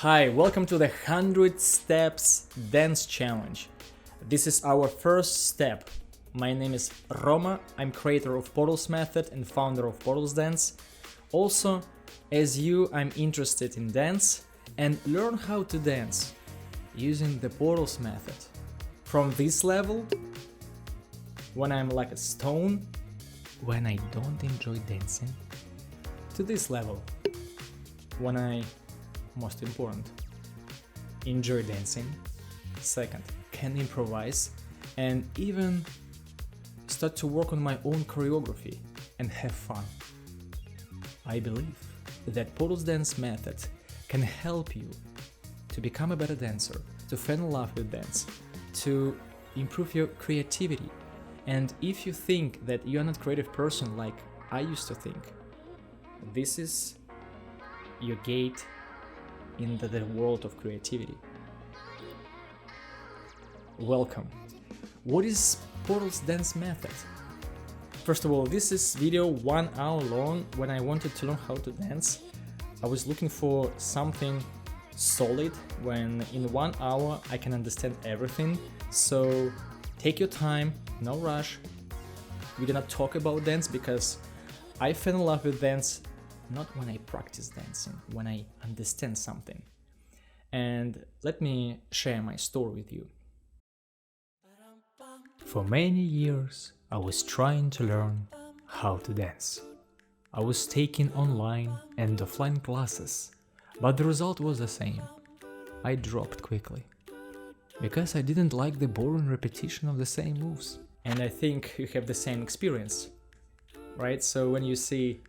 Hi, welcome to the 100 Steps Dance Challenge. This is our first step. My name is Roma, I'm creator of Portals method and founder of Portals.dance. Also, as you, I'm interested in dance and learn how to dance using the Portals method. From this level, when I'm like a stone, when I don't enjoy dancing, to this level, when I, most important, enjoy dancing, second, can improvise, and even start to work on my own choreography and have fun. I believe that Portals.dance method can help you to become a better dancer, to fall in love with dance, to improve your creativity. And if you think that you're not a creative person like I used to think, this is your gate into the world of creativity. Welcome. What is Portals.dance method? First of all, this is video 1 hour long. When I wanted to learn how to dance, I was looking for something solid when in 1 hour I can understand everything. So take your time, no rush. We're gonna talk about dance because I fell in love with dance not when I practice dancing, when I understand something. And let me share my story with you. For many years, I was trying to learn how to dance. I was taking online and offline classes, but the result was the same. I dropped quickly, because I didn't like the boring repetition of the same moves. And I think you have the same experience, right? So when you see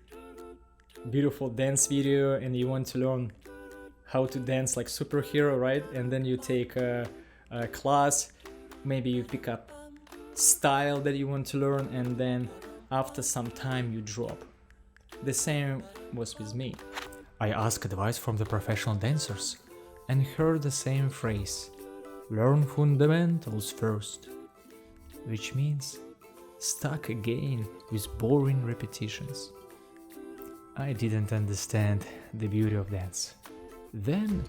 beautiful dance video and you want to learn how to dance like superhero, right? And then you take a class, maybe you pick up style that you want to learn, and then after some time you drop. The same was with me. I asked advice from the professional dancers and heard the same phrase: learn fundamentals first, which means stuck again with boring repetitions. I didn't understand the beauty of dance. Then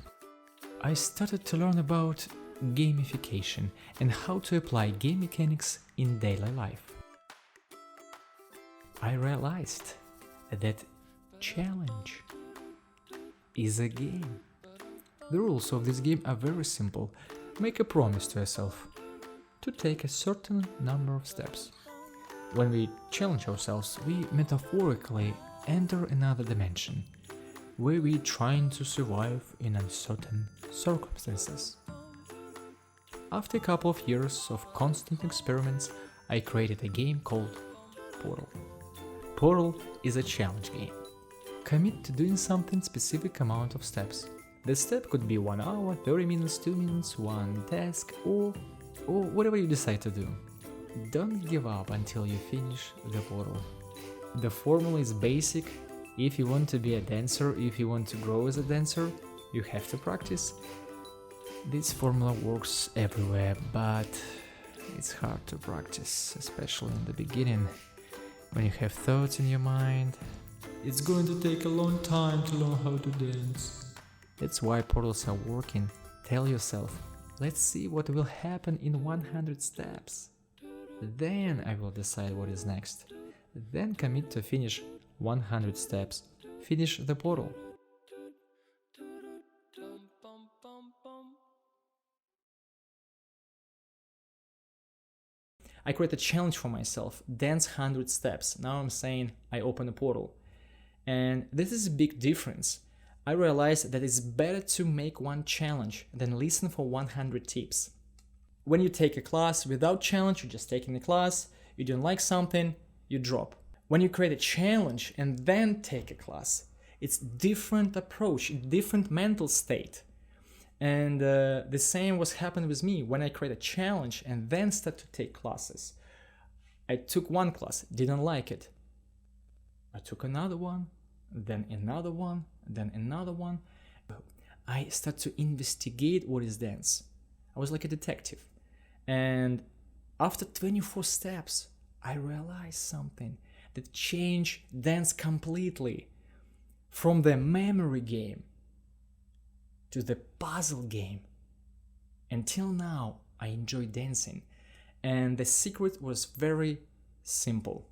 I started to learn about gamification and how to apply game mechanics in daily life. I realized that challenge is a game. The rules of this game are very simple. Make a promise to yourself to take a certain number of steps. When we challenge ourselves, we metaphorically enter another dimension, where we're trying to survive in uncertain circumstances. After a couple of years of constant experiments, I created a game called Portal. Portal is a challenge game. Commit to doing something specific amount of steps. The step could be 1 hour, 30 minutes, 2 minutes, one task, or whatever you decide to do. Don't give up until you finish the portal. The formula is basic. If you want to be a dancer, if you want to grow as a dancer, you have to practice. This formula works everywhere, but it's hard to practice, especially in the beginning. When you have thoughts in your mind, it's going to take a long time to learn how to dance. That's why portals are working. Tell yourself, let's see what will happen in 100 steps. Then I will decide what is next. Then commit to finish 100 steps. Finish the portal. I create a challenge for myself, dance 100 steps. Now I'm saying I open a portal. And this is a big difference. I realized that it's better to make one challenge than listen for 100 tips. When you take a class without challenge, you're just taking the class, you don't like something, you drop. When you create a challenge and then take a class, it's different approach, different mental state. And the same was happened with me when I create a challenge and then start to take classes. I took one class, didn't like it. I took another one, then another one, then another one. I start to investigate what is dance. I was like a detective. And after 24 steps, I realized something that changed dance completely. From the memory game to the puzzle game. Until now, I enjoy dancing, and the secret was very simple.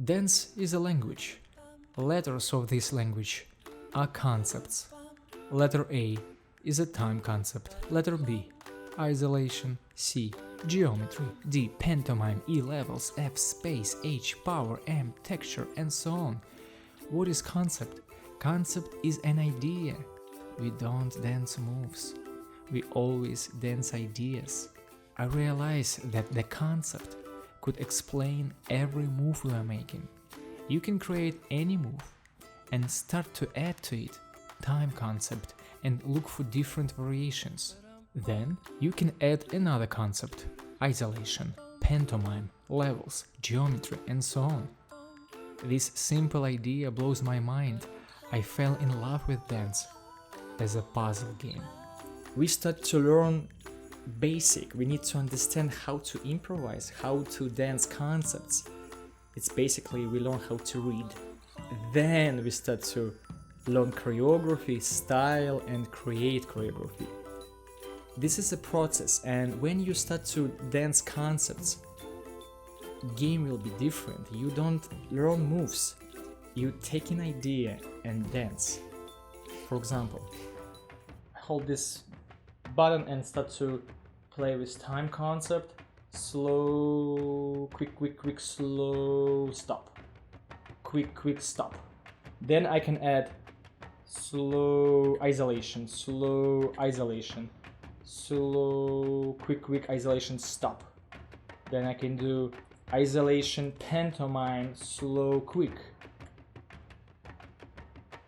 Dance is a language. Letters of this language are concepts. Letter A is a time concept. Letter B, isolation. C, geometry. D, pantomime. E, levels. F, space. H, power. M, texture, and so on. What is concept? Concept is an idea. We don't dance moves. We always dance ideas. I realize that the concept could explain every move we are making. You can create any move and start to add to it time concept and look for different variations. Then you can add another concept, isolation, pantomime, levels, geometry, and so on. This simple idea blows my mind. I fell in love with dance as a puzzle game. We start to learn basic. We need to understand how to improvise, how to dance concepts. It's basically we learn how to read. Then we start to learn choreography, style, and create choreography. This is a process, and when you start to dance concepts, game will be different. You don't learn moves. You take an idea and dance. For example, I hold this button and start to play with time concept. Slow, quick, slow, stop. Quick, stop. Then I can add slow, isolation, slow, quick, isolation, stop. Then I can do isolation, pantomime, slow, quick.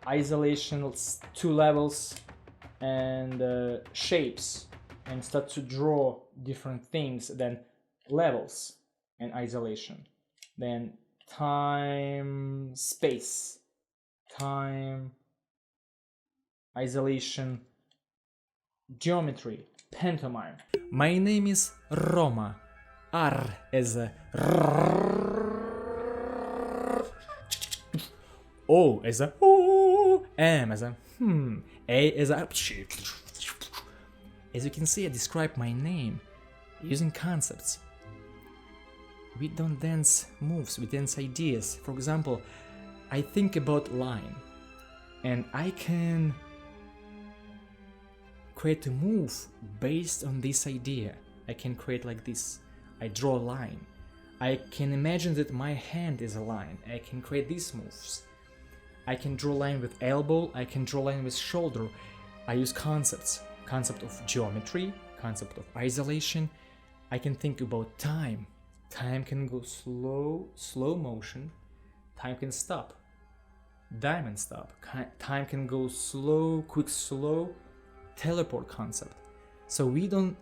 Isolation, 2 levels, and shapes, and start to draw different things, then levels and isolation, then time, space, time, isolation, geometry, pantomime. My name is Roma. R as a O as a O, M as a A as a. As you can see, I describe my name using concepts. We don't dance moves, we dance ideas. For example, I think about line, and I can create a move based on this idea. I can create like this. I draw a line. I can imagine that my hand is a line. I can create these moves. I can draw a line with elbow. I can draw a line with shoulder. I use concepts. Concept of geometry, concept of isolation. I can think about time. Time can go slow motion. Time can stop. Diamond stop. Time can go slow, quick, slow. Teleport concept. So we don't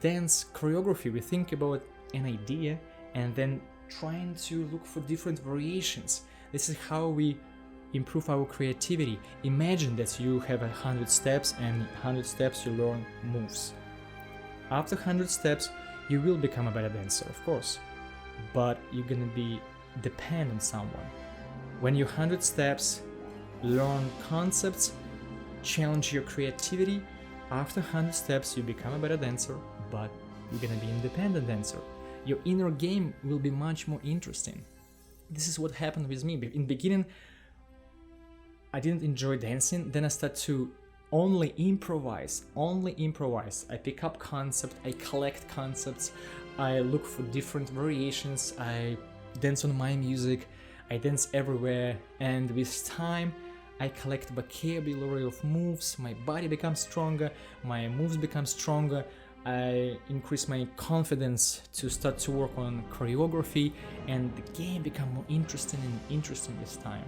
dance choreography. We think about an idea and then trying to look for different variations. This is how we improve our creativity. Imagine that you have 100 steps, and 100 steps you learn moves. After 100 steps, you will become a better dancer, of course, but you're gonna be dependent on someone. When you 100 steps, learn concepts, challenge your creativity. After 100 steps, you become a better dancer, but you're gonna be independent dancer. Your inner game will be much more interesting. This is what happened with me. In the beginning, I didn't enjoy dancing. Then I started to only improvise. I pick up concepts, I collect concepts, I look for different variations, I dance on my music, I dance everywhere, and with time, I collect vocabulary of moves, my body becomes stronger, my moves become stronger, I increase my confidence to start to work on choreography, and the game become more interesting with time.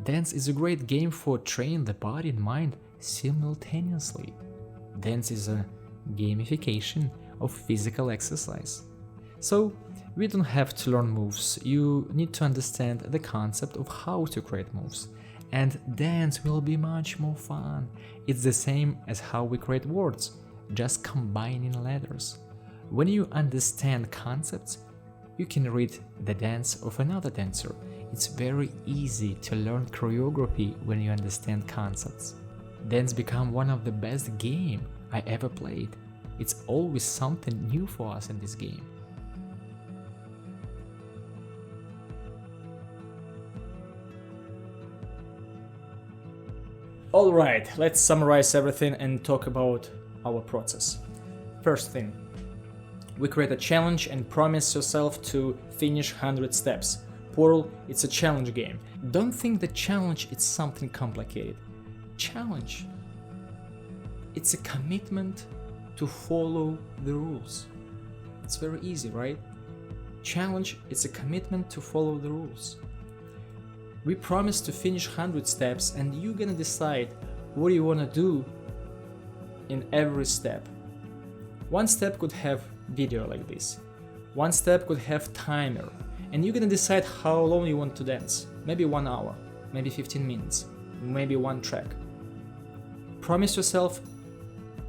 Dance is a great game for training the body and mind simultaneously. Dance is a gamification of physical exercise. So, we don't have to learn moves, you need to understand the concept of how to create moves. And dance will be much more fun. It's the same as how we create words. just combining letters. When you understand concepts, you can read the dance of another dancer. It's very easy to learn choreography when you understand concepts. Dance become one of the best games I ever played. It's always something new for us in this game. Alright, let's summarize everything and talk about our process. First thing, we create a challenge and promise yourself to finish 100 steps. Portal, it's a challenge game. Don't think the challenge is something complicated. Challenge, it's a commitment to follow the rules. It's very easy, right? Challenge, it's a commitment to follow the rules. We promise to finish 100 steps and you're gonna decide what you wanna do in every step. One step could have video like this. One step could have timer. And you're gonna decide how long you want to dance. Maybe 1 hour, maybe 15 minutes, maybe one track. Promise yourself,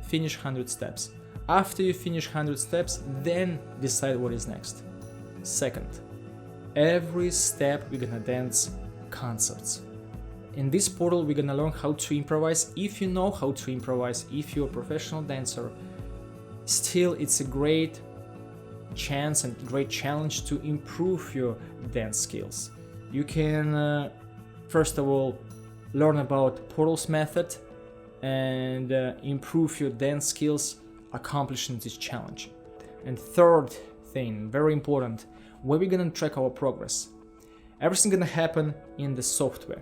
finish 100 steps. After you finish 100 steps, then decide what is next. Second, every step we're gonna dance concepts. In this portal, we're gonna learn how to improvise. If you know how to improvise, if you're a professional dancer, still it's a great chance and great challenge to improve your dance skills. You can first of all learn about Portals method and improve your dance skills accomplishing this challenge. And third thing, very important, where we're gonna track our progress. Everything gonna happen in the software,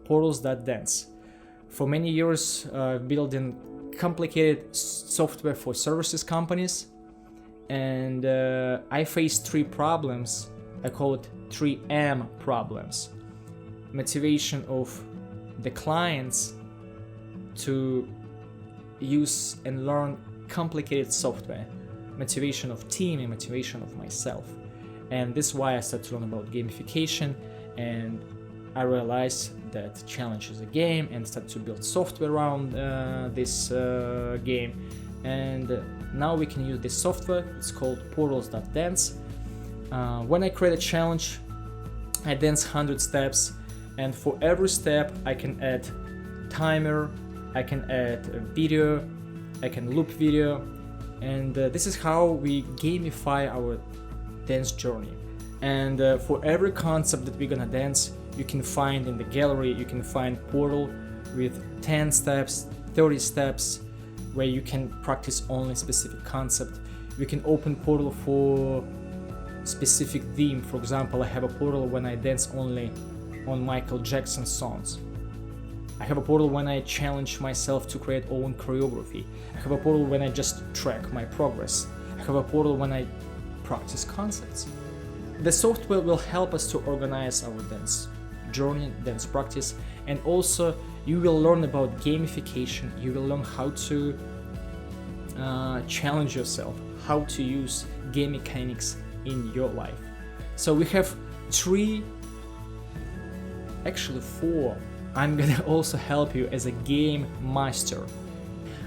Portals.dance. For many years, building complicated software for services companies, and I faced 3 problems. I call it 3M problems. Motivation of the clients to use and learn complicated software, motivation of team and motivation of myself. And this is why I started to learn about gamification, and I realized that challenge is a game and started to build software around this game. And now we can use this software. It's called Portals.dance. When I create a challenge, I dance 100 steps, and for every step I can add timer, I can add a video, I can loop video, and this is how we gamify our dance journey. And for every concept that we're gonna dance, you can find in the gallery, you can find portal with 10 steps, 30 steps, where you can practice only specific concept. You can open portal for specific theme. For example, I have a portal when I dance only on Michael Jackson songs. I have a portal when I challenge myself to create own choreography. I have a portal when I just track my progress. I have a portal when I practice concepts. The software will help us to organize our dance journey, dance practice, and also you will learn about gamification. You will learn how to challenge yourself, how to use game mechanics in your life. So we have 3, actually 4. I'm gonna also help you as a game master.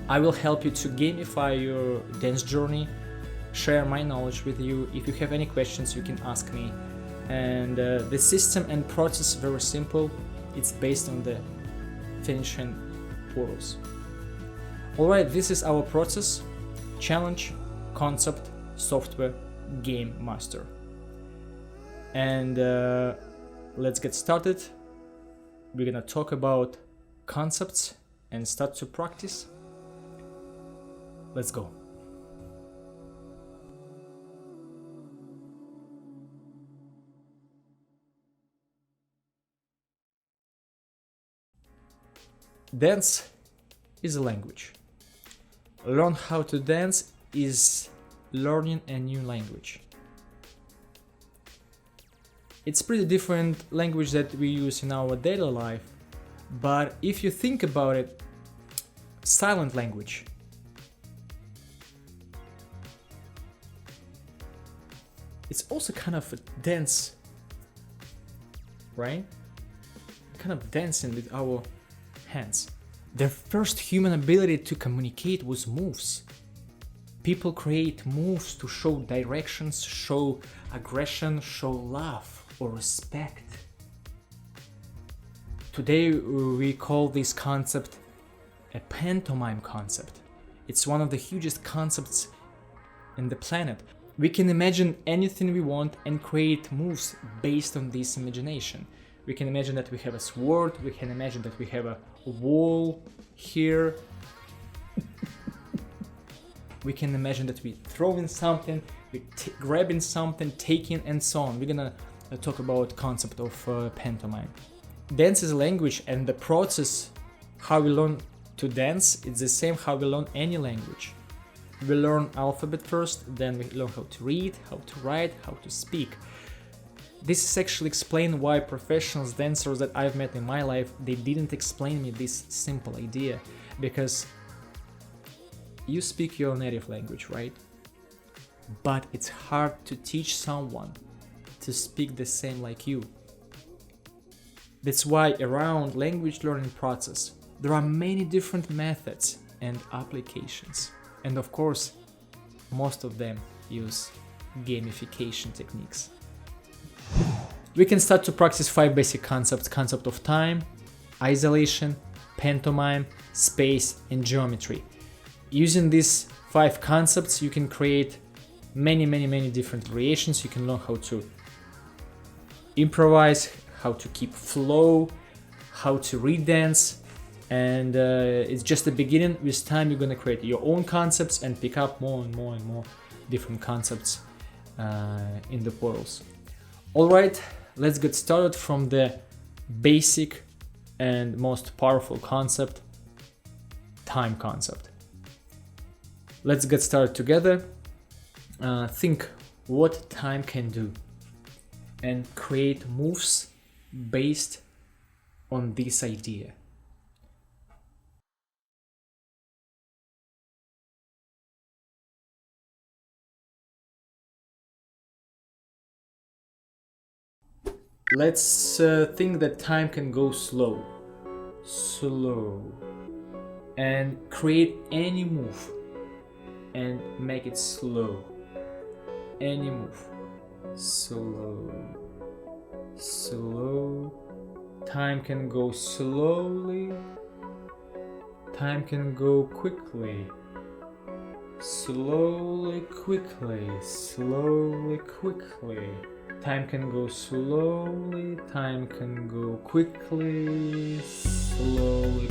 I will help you to gamify your dance journey, share my knowledge with you. If you have any questions, you can ask me. And the system and process is very simple. It's based on the finishing portals. Alright, this is our process: challenge, concept, software, game master. And let's get started. We're gonna talk about concepts and start to practice. Let's go. Dance is a language. Learn how to dance is learning a new language. It's pretty different language that we use in our daily life, but if you think about it, silent language. It's also kind of a dance, right? Kind of dancing with our hands. The first human ability to communicate was moves. People create moves to show directions, show aggression, show love or respect. Today we call this concept a pantomime concept. It's one of the hugest concepts in the planet. We can imagine anything we want and create moves based on this imagination. We can imagine that we have a sword, we can imagine that we have a wall here. We can imagine that we throwing something, we grabbing something, taking, and so on. We're gonna talk about concept of pantomime. Dance is a language, and the process how we learn to dance is the same how we learn any language. We learn alphabet first, then we learn how to read, how to write, how to speak. This is actually explain why professional dancers that I've met in my life, they didn't explain me this simple idea, because you speak your native language, right? But it's hard to teach someone to speak the same like you. That's why around language learning process, there are many different methods and applications. And of course, most of them use gamification techniques. We can start to practice 5 basic concepts: concept of time, isolation, pantomime, space, and geometry. Using these 5 concepts, you can create many different variations. You can learn how to improvise, how to keep flow, how to read dance, and it's just the beginning. With time, you're gonna create your own concepts and pick up more and more different concepts in the portals. Alright, let's get started from the basic and most powerful concept, time concept. Let's get started together. Think what time can do and create moves based on this idea. Let's think that time can go slow, and create any move and make it slow. Any move, slow. Time can go slowly, time can go quickly, slowly, quickly. Time can go slowly, time can go quickly, slowly.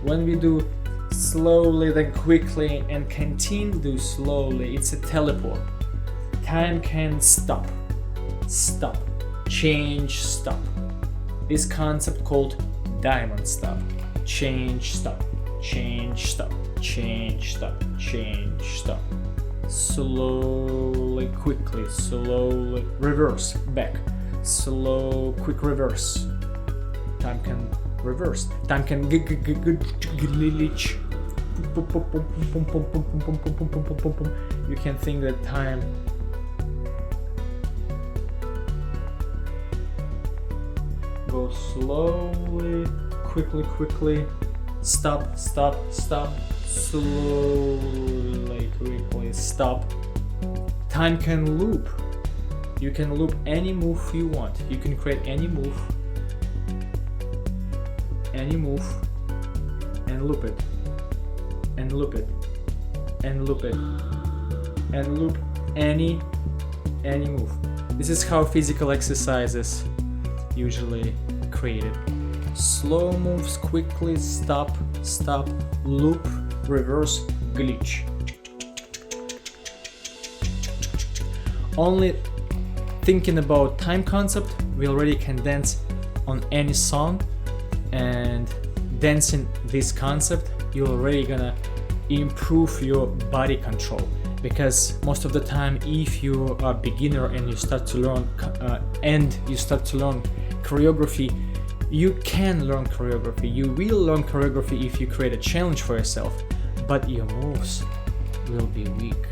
When we do slowly then quickly and continue slowly, it's a teleport. Time can stop, change, stop. This concept called diamond stop. Change, stop. Slowly, quickly, slowly, reverse, back, slow, quick reverse. Time can reverse. Time can glitch. You can think that time goes slowly, quickly, stop, slowly, quickly, stop. Time can loop. You can loop any move you want. You can create any move, and loop it, and loop any move. This is how physical exercises usually created. Slow moves, quickly, stop, loop, reverse, glitch. Only thinking about time concept, we already can dance on any song, and dancing this concept, you're already gonna improve your body control. Because most of the time, if you are a beginner and you start to learn choreography, you can learn choreography. You will learn choreography if you create a challenge for yourself, but your moves will be weak.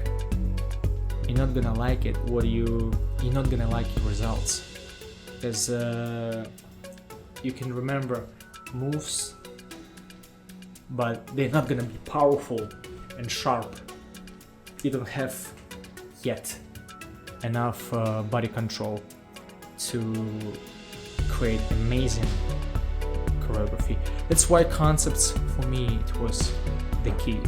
You're not gonna like it. You're not gonna like your results, because you can remember moves, but they're not gonna be powerful and sharp. You don't have yet enough body control to create amazing choreography. That's why concepts, for me, it was the key.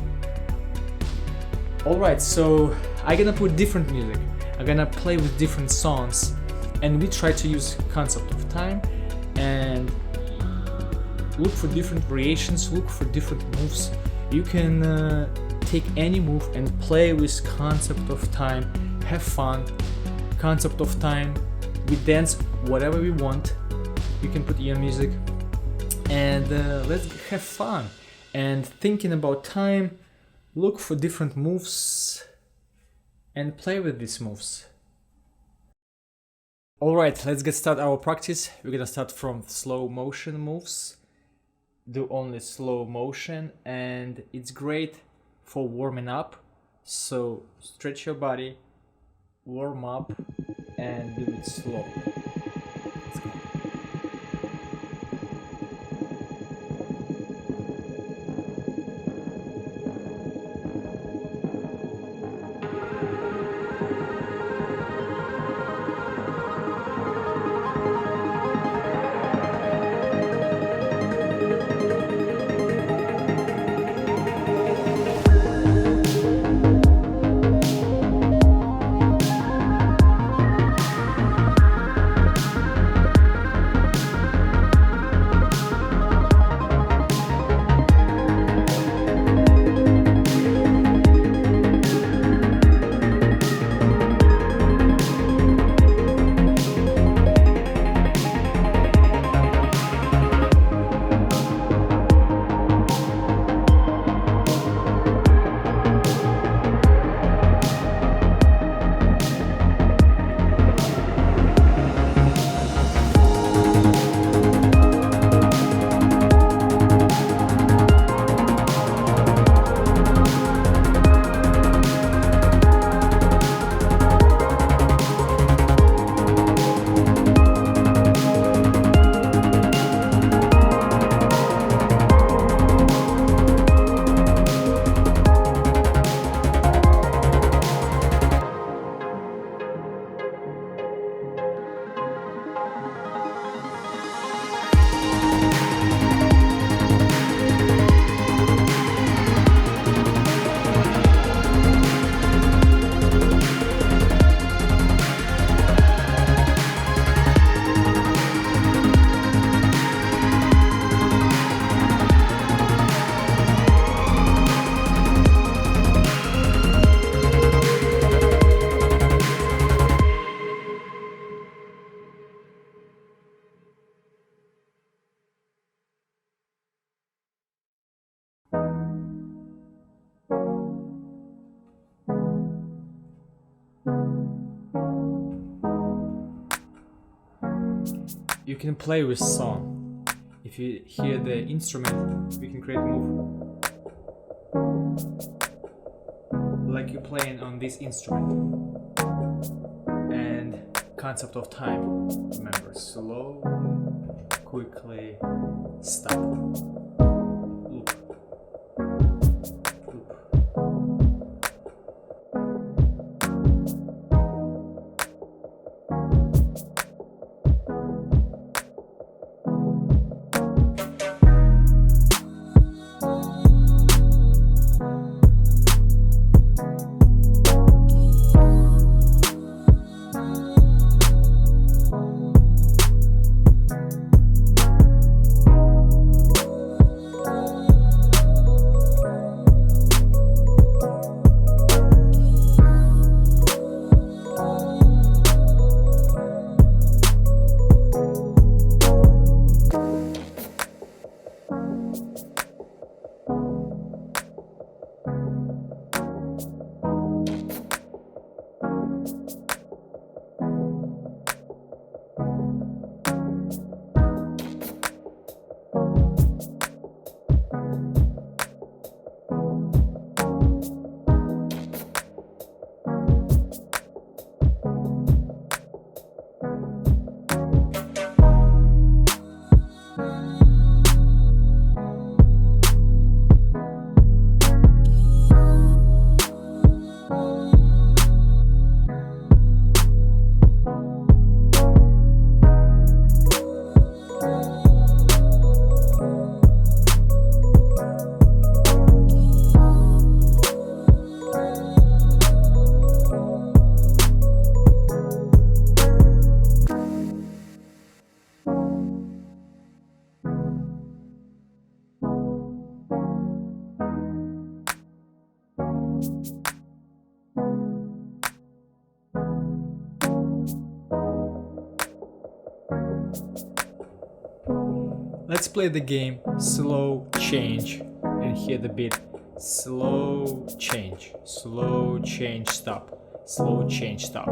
Alright, so I'm gonna put different music. I'm gonna play with different songs, and we try to use concept of time and look for different variations, look for different moves. You can take any move and play with concept of time, have fun. Concept of time, we dance whatever we want. You can put your music and let's have fun. And thinking about time, look for different moves and play with these moves. Alright, let's get started our practice. We're gonna start from slow motion moves. Do only slow motion, and it's great for warming up. So stretch your body, warm up, and do it slow. Let's go. You can play with song. If you hear the instrument, we can create a move like you're playing on this instrument. And concept of time, remember, slow, quickly, stop, loop, loop. Let's play the game slow change and hear the beat. Slow change, stop, slow change, stop.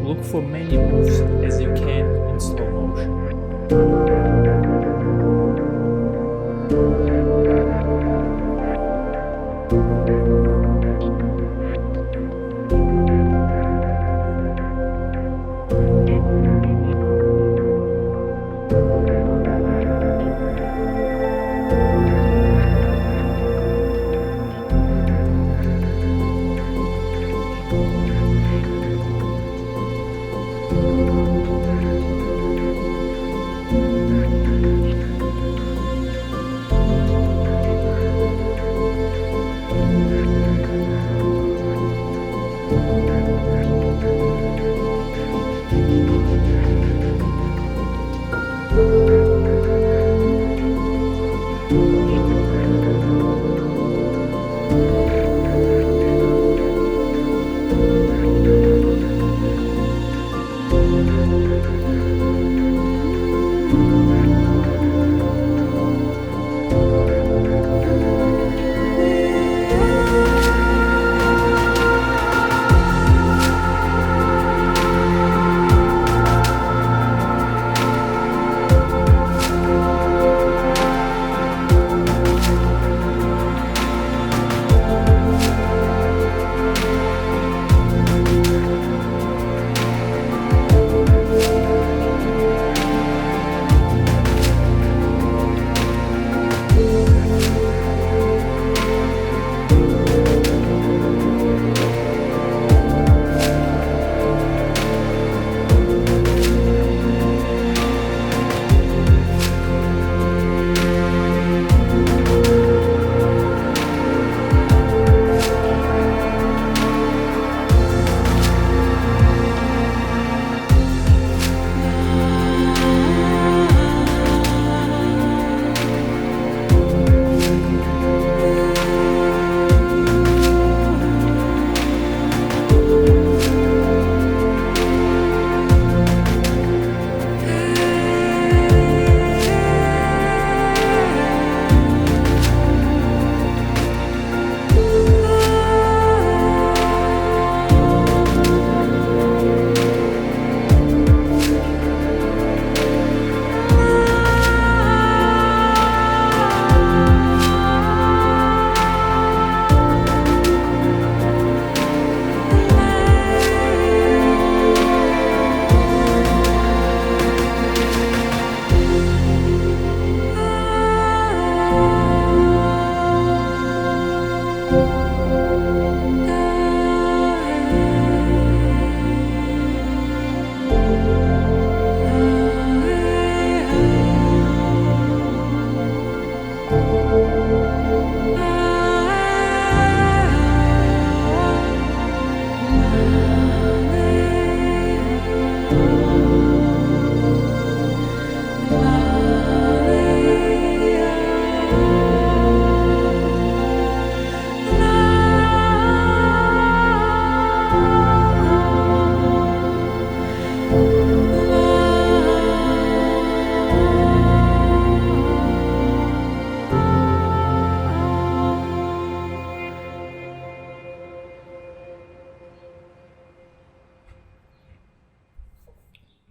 Look for many moves as you can in slow motion.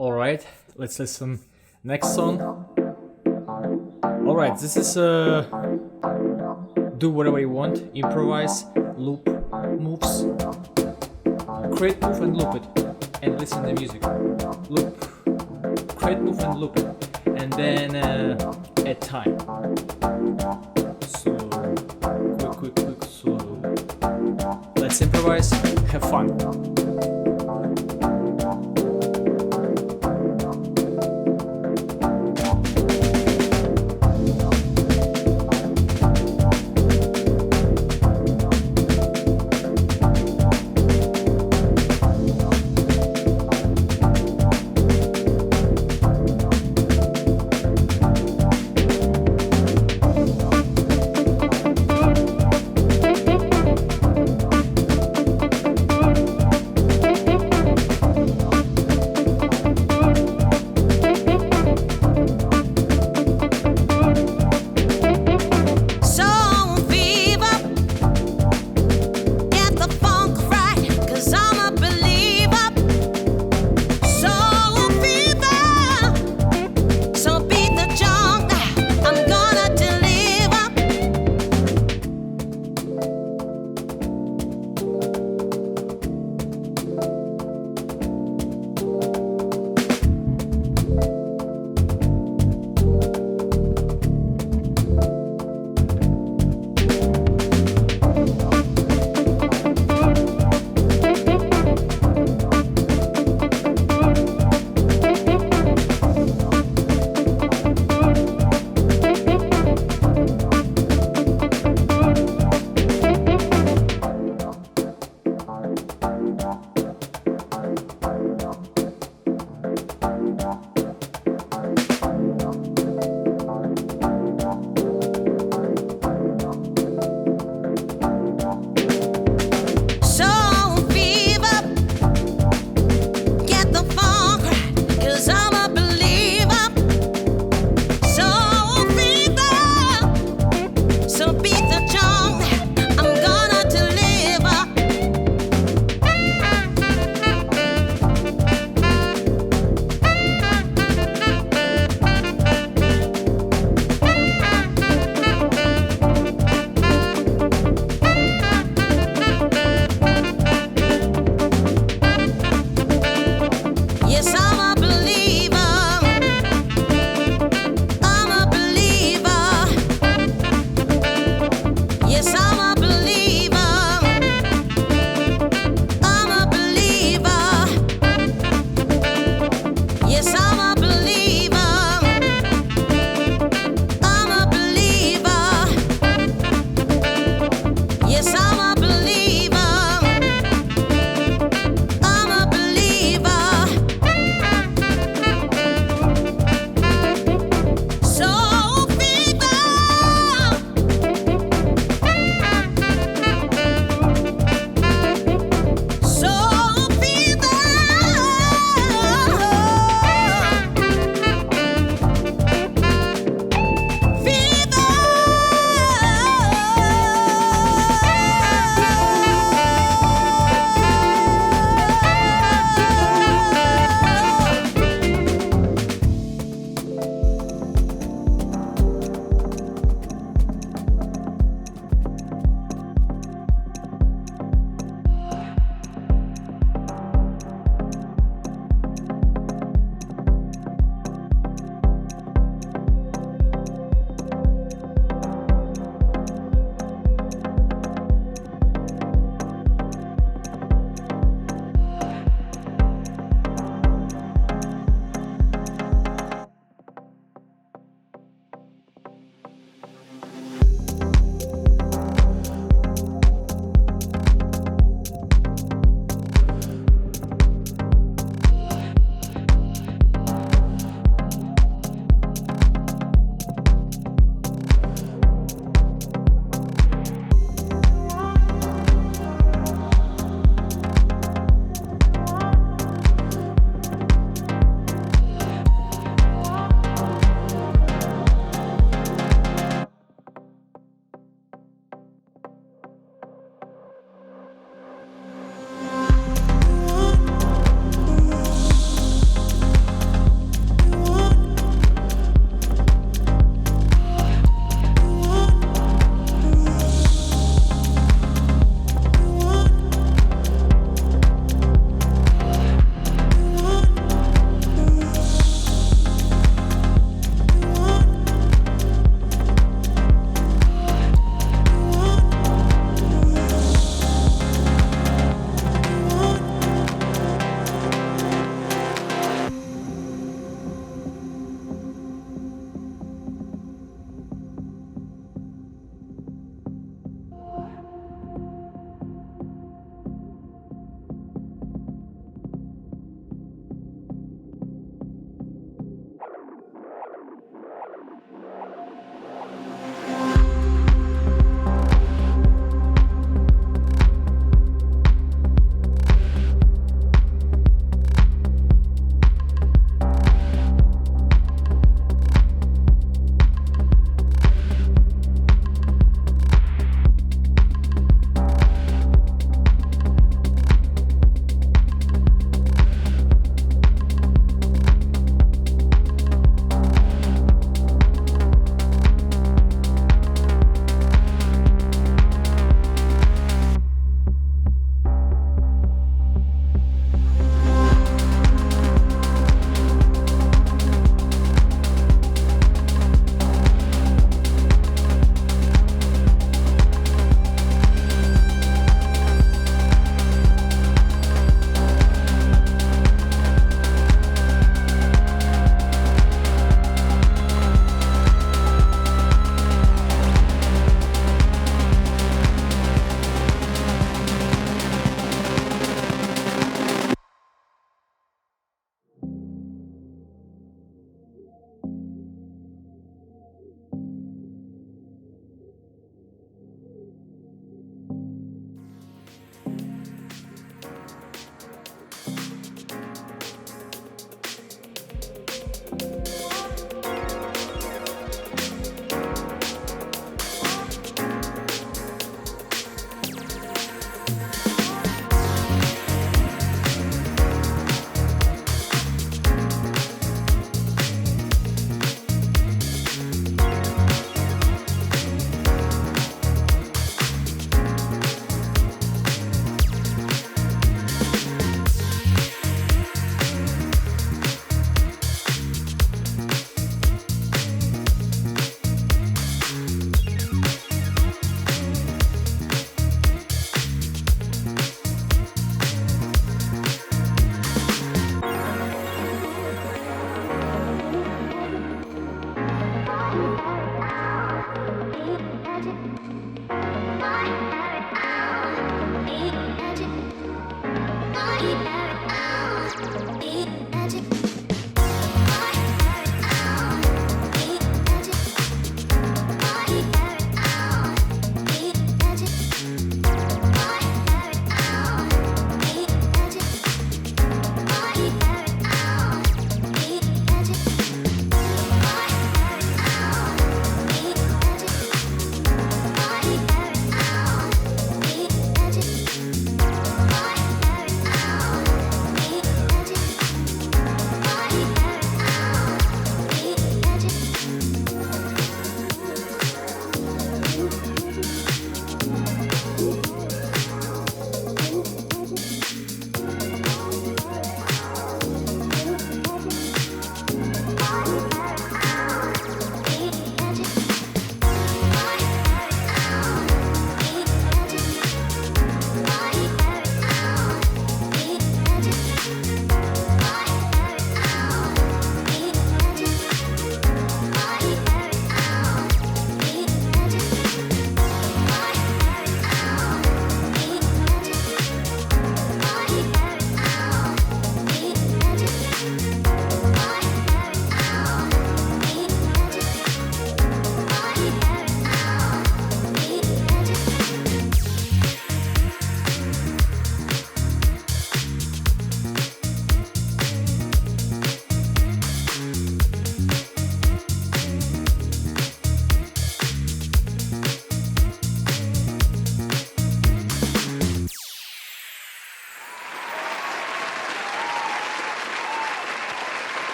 Alright, let's listen next song. Alright, this is do whatever you want, improvise, loop moves, create move and loop it, and listen to the music. Loop, create move and loop it, and then add time. Slow, quick, slow. Let's improvise, have fun.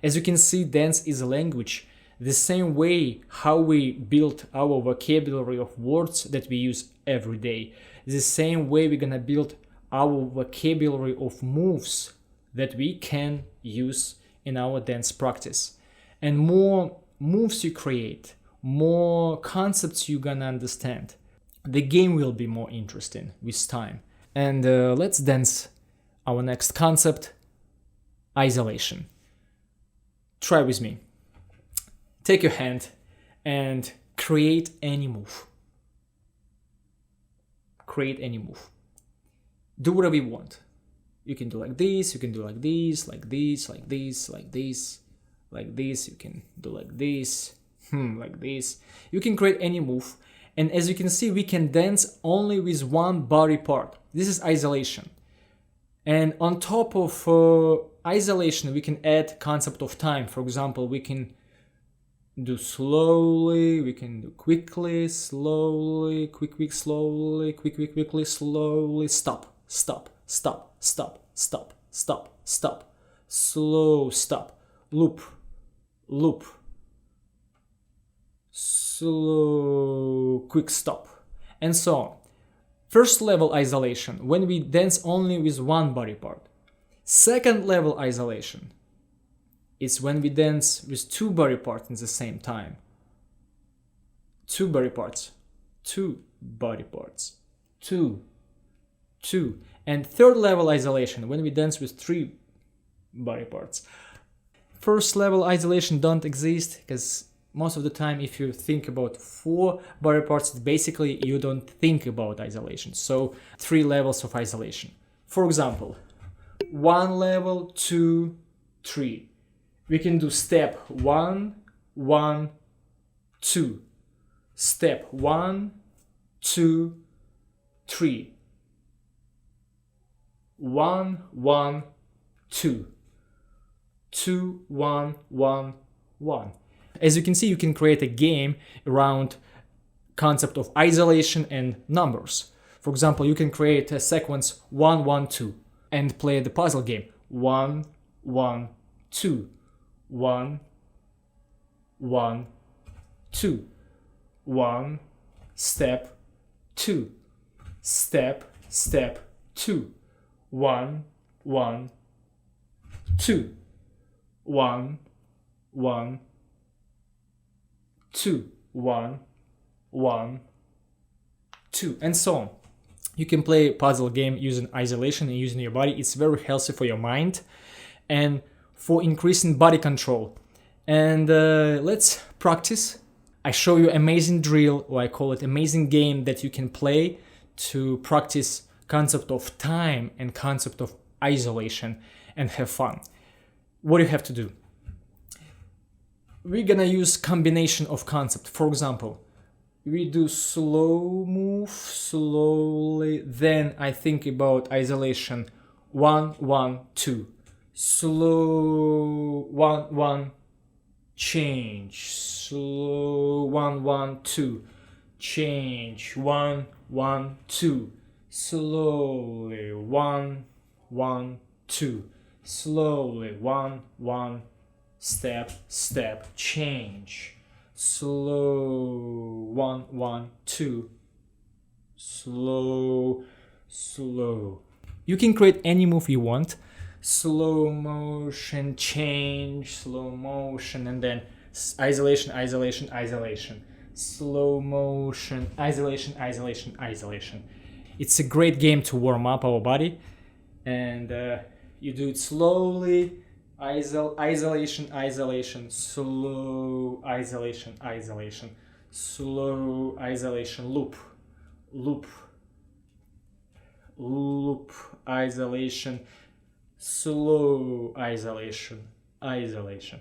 As you can see, dance is a language. The same way how we build our vocabulary of words that we use every day. The same way we're gonna build our vocabulary of moves that we can use in our dance practice. And more moves you create, more concepts you're gonna understand, the game will be more interesting with time. And let's dance our next concept, isolation. Try with me. Take your hand and create any move. Create any move. Do whatever you want. You can do like this, you can do like this, like this, like this, like this, like this. You can do like this, like this. You can create any move. And as you can see, we can dance only with one body part. This is isolation. And on top of isolation, we can add concept of time. For example, we can do slowly, we can do quickly, slowly, quick, slowly, quickly, slowly, stop, stop, stop, stop, stop, stop, stop, slow, stop, loop, loop, slow, quick stop, and so on. First level isolation, when we dance only with one body part. Second level isolation, it's when we dance with two body parts at the same time. Two body parts, two body parts, two. And third level isolation, when we dance with three body parts. First level isolation don't exist because most of the time if you think about four body parts, basically you don't think about isolation. So 3 levels of isolation. For example, 1 level, 2, 3. We can do step 1, 1, 2. Step 1, 2, 3. 1, 1, 2. 2, 1, 1, 1. As you can see, you can create a game around concept of isolation and numbers. For example, you can create a sequence 1, 1, 2 and play the puzzle game 1, 1, 2. 1, 1, 2. 1, step, 2. Step, step, 2. 1, 1, 2. 1, 1, 2. 1, 1, 2. And so on. You can play a puzzle game using isolation and using your body. It's very healthy for your mind and for increasing body control. And let's practice. I show you amazing drill, or I call it amazing game, that you can play to practice concept of time and concept of isolation and have fun. What do you have to do? We're gonna use combination of concept. For example, we do slow move, slowly, then I think about isolation 1, 1, 2. Slow 1, 1, change, slow 1, 1, 2, change 1, 1, 2, slowly 1, 1, 2, slowly 1, 1, step, step, change, slow 1, 1, 2, slow, slow. You can create any move you want. Slow motion, change, slow motion, and then isolation, isolation, isolation. Slow motion, isolation, isolation, isolation. It's a great game to warm up our body, and you do it slowly. Isolation, isolation, slow isolation, isolation, slow isolation, loop, loop, loop, isolation, slow isolation, isolation.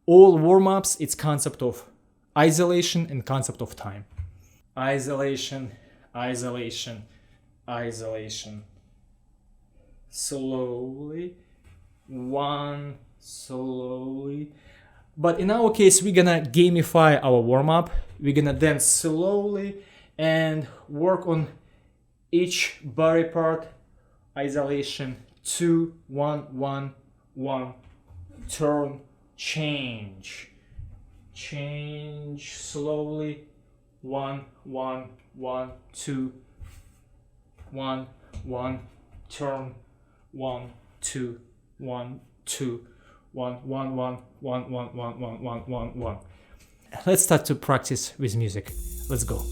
All warm-ups, it's concept of isolation and concept of time. Isolation, isolation, isolation. Slowly, 1, slowly. But in our case, we're gonna gamify our warm-up. We're gonna dance slowly and work on each body part. Isolation, 2, 1, 1, 1, turn, change. Change slowly. 1, 1, 1, 2, 1, 1, turn. 1, 2, 1, 2, 1, 1, 1, 1, 1, 1, 1, 1, 1, 1. Let's start to practice with music. Let's go.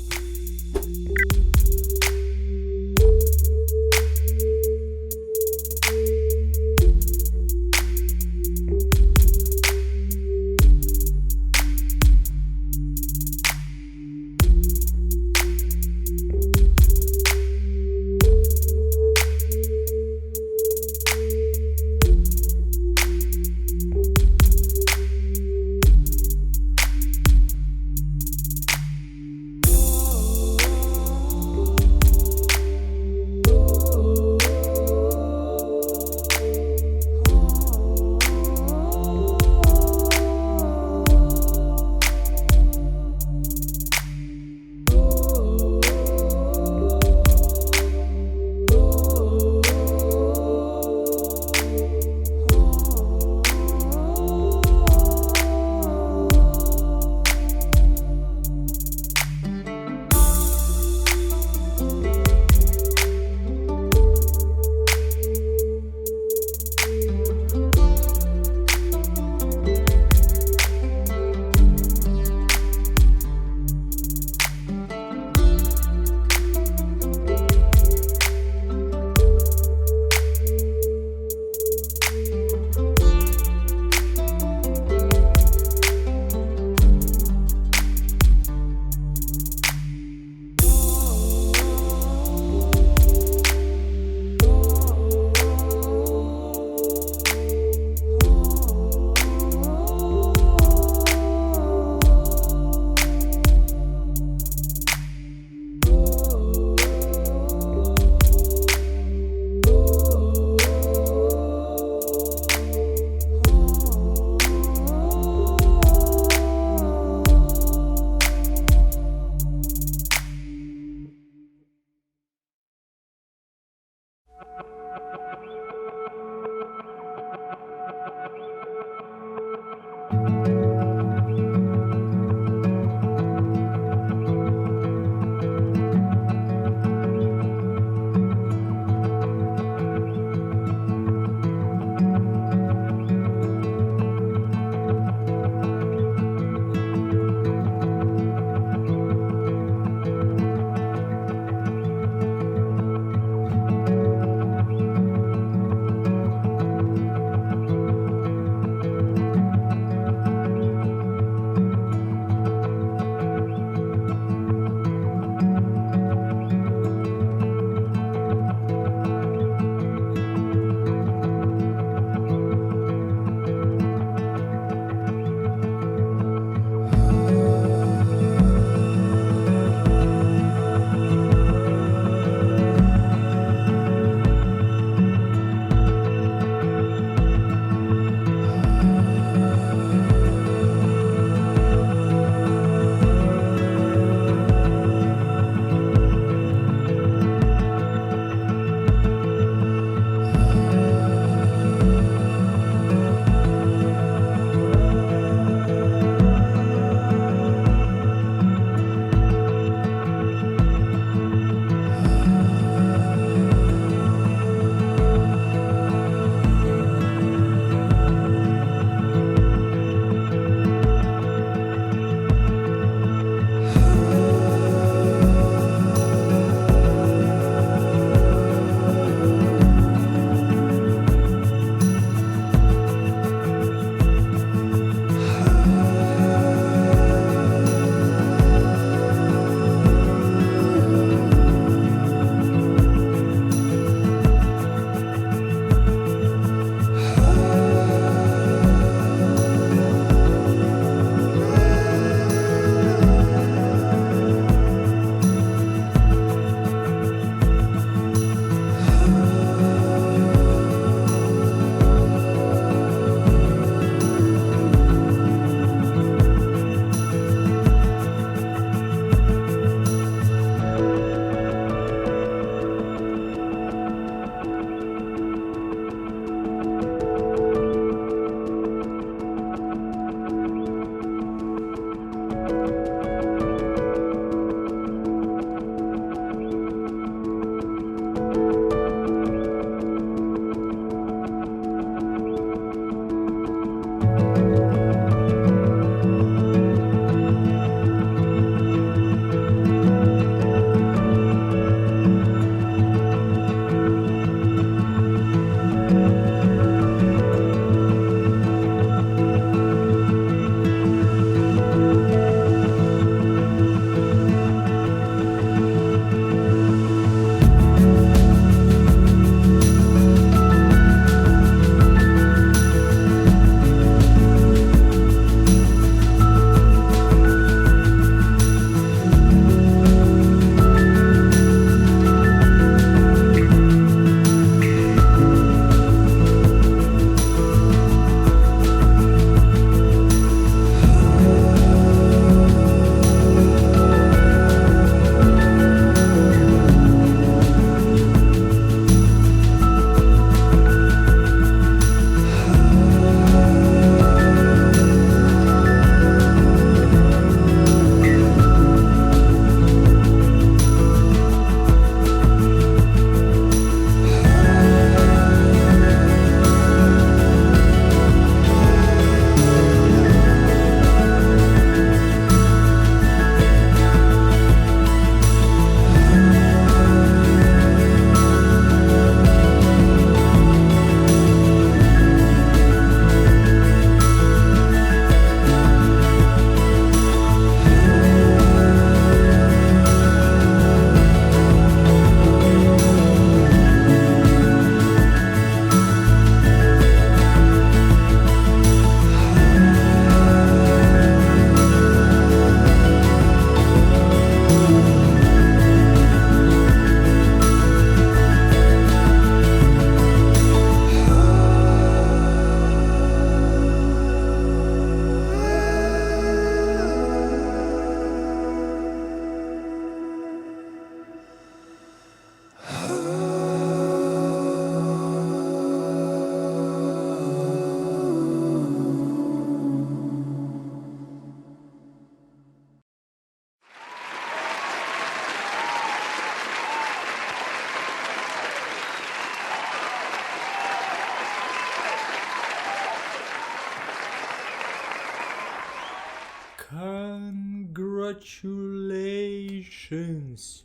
Congratulations!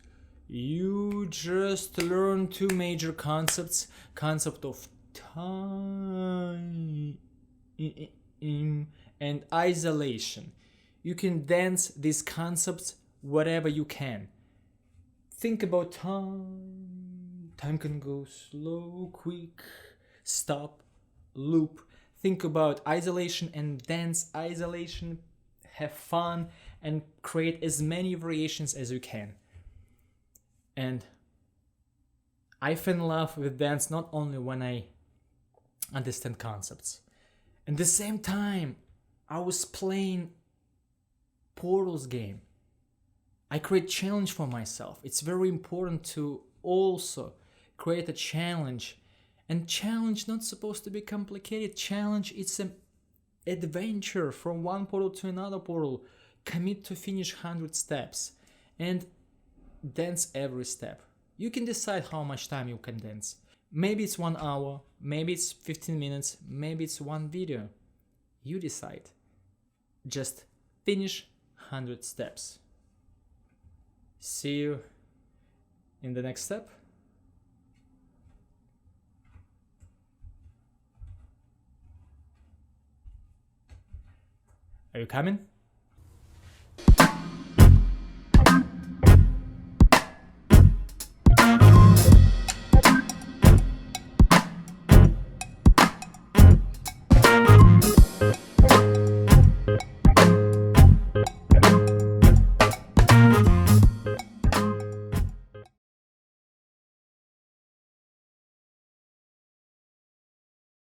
You just learned two major concepts: concept of time and isolation. You can dance these concepts whatever you can. Think about time. Time can go slow, quick, stop, loop. Think about isolation and dance isolation. Have fun and create as many variations as you can. And I fell in love with dance not only when I understand concepts. At the same time, I was playing Portals game. I create challenge for myself. It's very important to also create a challenge. And challenge not supposed to be complicated. Challenge, it's an adventure from one portal to another portal. Commit to finish 100 steps and dance every step. You can decide how much time you can dance. Maybe it's 1 hour, maybe it's 15 minutes, maybe it's one video. You decide. Just finish 100 steps. See you in the next step. Are you coming?